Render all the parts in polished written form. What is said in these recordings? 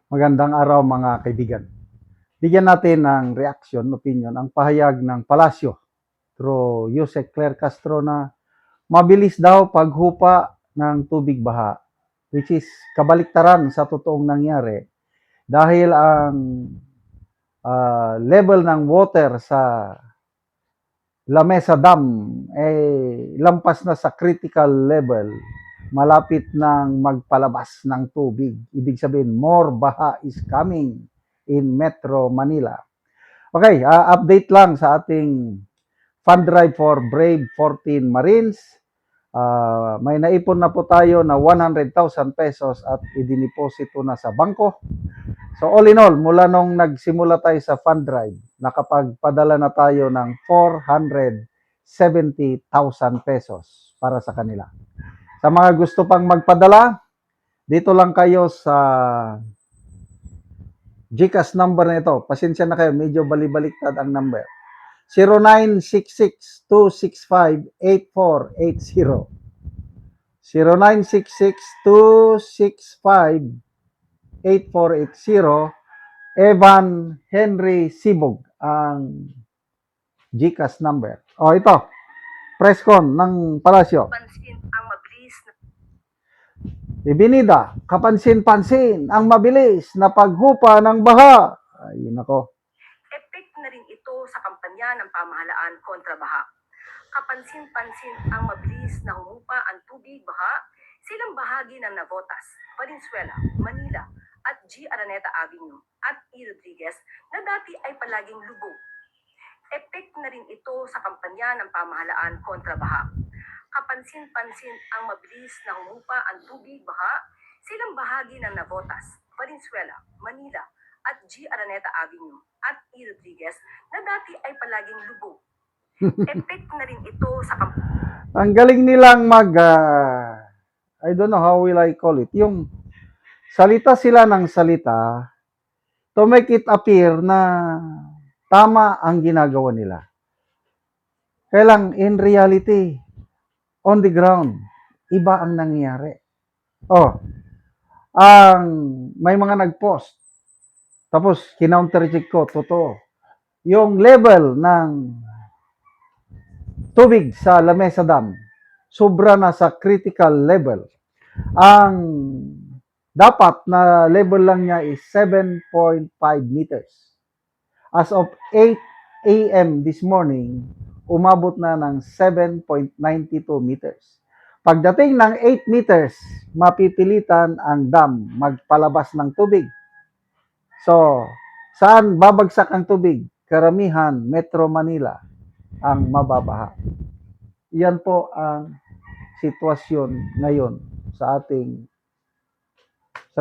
Magandang araw mga kaibigan. Bigyan natin ng reaction, opinion, ang pahayag ng Palasyo through Yusek Claire Castro na mabilis daw paghupa ng tubig baha, which is kabaliktaran sa totoong nangyari dahil ang level ng water sa Lamesa Dam lampas na sa critical level, malapit nang magpalabas ng tubig. Ibig sabihin, more baha is coming in Metro Manila. Okay, update lang sa ating fund drive for Brave 14 Marines. May naipon na po tayo na 100,000 pesos at idiniposito na sa bangko. So all in all, mula nung nagsimula tayo sa fund drive, nakapagpadala na tayo ng 470,000 pesos para sa kanila. Sa mga gusto pang magpadala, dito lang kayo sa GCash number na ito. Pasensya na kayo, medyo balibaliktad ang number. 0966-265-8480. 0966-265-8480. Evan Henry Sibog ang GCash number. O ito, Presscon ng Palasyo. Pansin ang mabilis na Ibinida, kapansin-pansin ang mabilis na paghupa ng baha. Ay, nako. epekto na rin ito sa kampanya ng pamahalaan kontra baha. Kapansin-pansin ang mabilis na humupa ang tubig baha silang bahagi ng Navotas, Valenzuela, Manila at G. Araneta Avenue at E. Rodriguez na dati ay palaging lubog. Epekto na rin ito sa kampanya ng pamahalaan kontra baha. Kapansin-pansin ang mabilis na humupa ang tubig baha silang bahagi ng Navotas, Valenzuela, Manila at G. Araneta Avenue at E. Rodriguez na dati ay palaging lubog. Epekto na rin ito sa Ang galing nilang I don't know how will I call it, yung salita sila ng salita to make it appear na tama ang ginagawa nila. Kaya lang, in reality, on the ground, iba ang nangyayari. May mga nag-post, tapos kinounter-check ko, totoo. Yung level ng tubig sa Lamesa Dam, sobra na sa critical level. Ang dapat na level lang niya is 7.5 meters. As of 8 a.m. this morning, umabot na ng 7.92 meters. Pagdating ng 8 meters, mapipilitan ang dam magpalabas ng tubig. So, saan babagsak ang tubig? Karamihan, Metro Manila ang mababaha. Yan po ang sitwasyon ngayon sa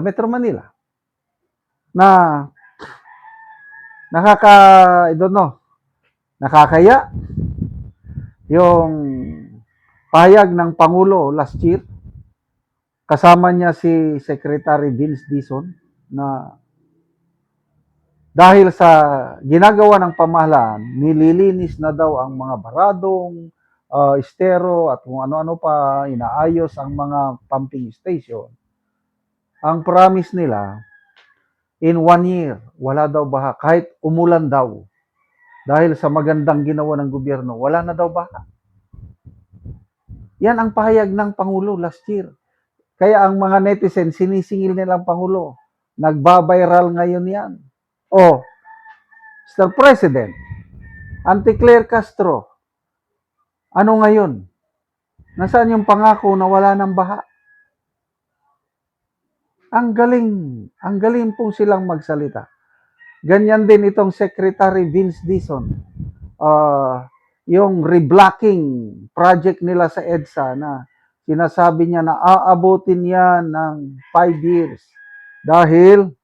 Metro Manila. Na nakakaya yung pahayag ng Pangulo last year. Kasama niya si Secretary Vince Dizon na dahil sa ginagawa ng pamahalaan, nililinis na daw ang mga baradong, estero at kung ano-ano pa, inaayos ang mga pumping station. Ang promise nila, in 1 year, wala daw baha, kahit umulan daw. Dahil sa magandang ginawa ng gobyerno, wala na daw baha. Yan ang pahayag ng Pangulo last year. Kaya ang mga netizen, sinisingil nila ang Pangulo. Nagbabiral ngayon yan. Mr. President, Auntie Claire Castro, ano ngayon? Nasaan yung pangako na wala ng baha? Ang galing po silang magsalita. Ganyan din itong Secretary Vince Dizon. Yung reblocking project nila sa EDSA na sinasabi niya na aabutin yan ng 5 years. Dahil,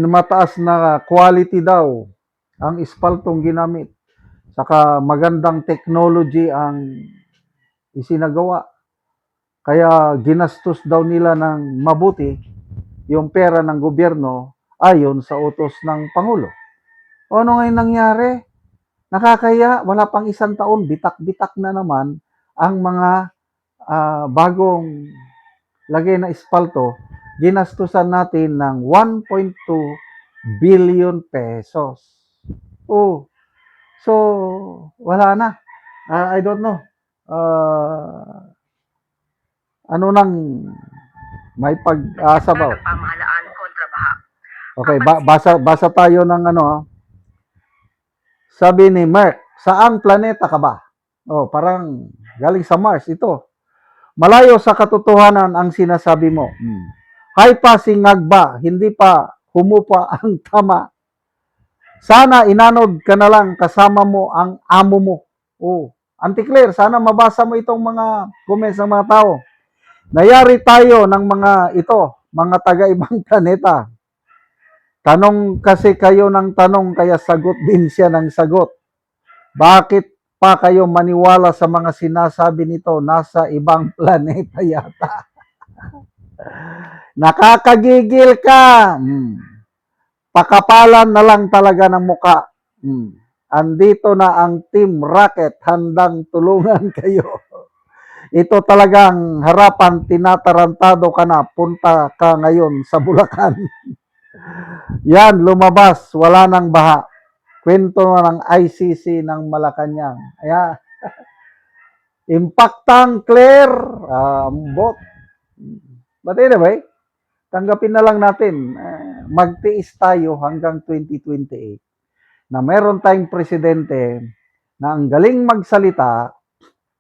mataas na quality daw ang ispaltong ginamit. Saka magandang technology ang isinagawa. Kaya ginastos daw nila ng mabuti yung pera ng gobyerno ayon sa utos ng Pangulo. Ano ngayon nangyari? Nakakaya, wala pang isang taon, bitak-bitak na naman ang mga bagong lagay na espalto, ginastusan natin ng 1.2 billion pesos. Oh, so wala na. I don't know. Ano nang may pag-asa ba? ng pamahalaan kontra baha. Okay, basa tayo ng ano. Sabi ni Mark, saang planeta ka ba? Oh, parang galing sa Mars ito. Malayo sa katotohanan ang sinasabi mo. Hay pa singag ba, hindi pa humupa ang tama. Sana inanod ka na lang kasama mo ang amo mo. Oh, Auntie Claire, sana mabasa mo itong mga comments ng mga tao. Nayari tayo ng mga ito, mga taga-ibang planeta. Tanong kasi kayo ng tanong, kaya sagot din siya ng sagot. Bakit pa kayo maniwala sa mga sinasabi nito? Nasa ibang planeta yata. Nakakagigil ka. Pakapalan na lang talaga ng muka. Andito na ang Team Rocket, handang tulungan kayo. Ito talagang harapan, tinatarantado ka na, punta ka ngayon sa Bulacan. Yan, lumabas, wala nang baha. Kwento ng ICC ng Malacanang. Ayan. Impactang clear, ambot. But anyway, tanggapin na lang natin, magtiis tayo hanggang 2028 na meron tayong presidente na ang galing magsalita,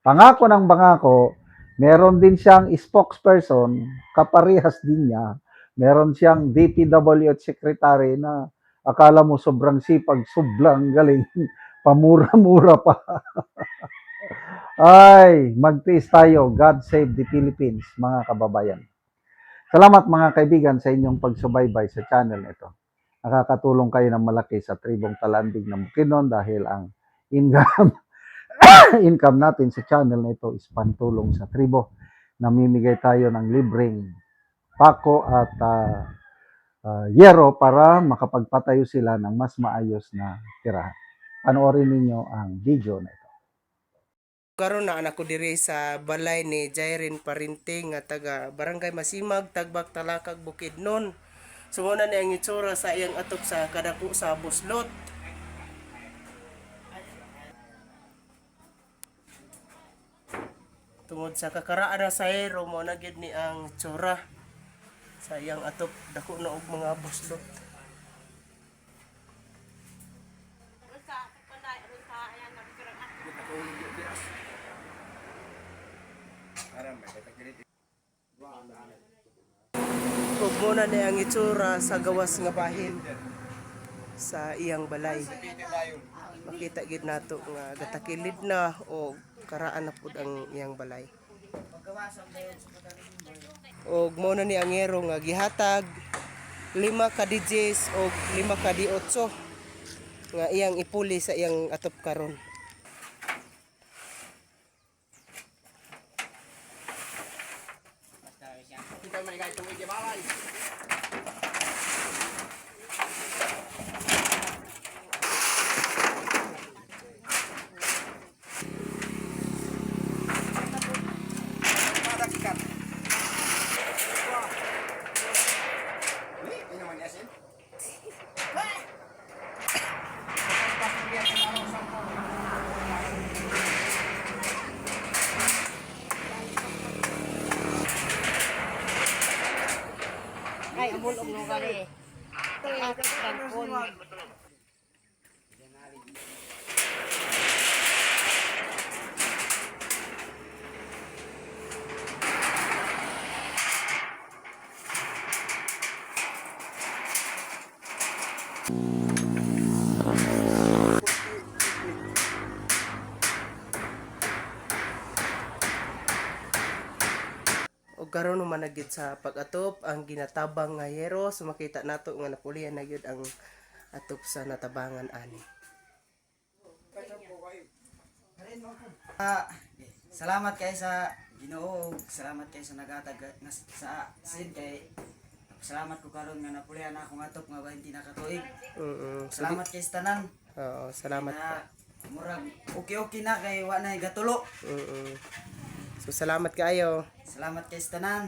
pangako ng bangako, meron din siyang spokesperson, kaparehas din niya, meron siyang DPWH secretary na akala mo sobrang sipag, sobrang galing, pamura-mura pa. Ay, magtiis tayo. God save the Philippines, mga kababayan. Salamat mga kaibigan sa inyong pagsubaybay sa channel ito. Nakakatulong kayo ng malaki sa tribong talandig ng Bukidnon dahil ang income, income natin sa channel na ito is pantulong sa tribo. Namimigay tayo ng libreng pako at yero para makapagpatayo sila ng mas maayos na tirahan. Panoorin ninyo ang video na ito. Karon na anak ko diri sa balay ni Jairin Parinting nga taga Barangay Masimag, Tagbak, Talakag, Bukidnon. Sumuna ni ang itsura sa iyang atop sa kadako sa buslot. Tungod sa kakaraan na sa hero mo na gid ni ang itsura sa iyang atop dako na og mga buslot. Ug muna ni ang itsura sa gawas nga bahin sa iyang balay. Makita gid nato nga gatakilid na o karaan na pud ang iyang balay. Og muna ni ang ngero nga gihatag 5 ka DJs o 5 ka D8 nga iyang ipuli sa iyang atop karon. Ay, amul og gali. Kan pun. Og karon naman na gyud sa pag-atop ang ginatabang nga hero, so makita nato nga napulian na gyud ang atop sa natabangan ani. Salamat kay sa Ginoo, salamat kay sa nagatag sa sin kay salamat ko karon nga napulian akong atop nga 20 na katuig. Salamat kay sa tanan. Oo, salamat Na ka. murag okay na kay wa na gatulo. So salamat kaayo. Salamat kay sa tanan.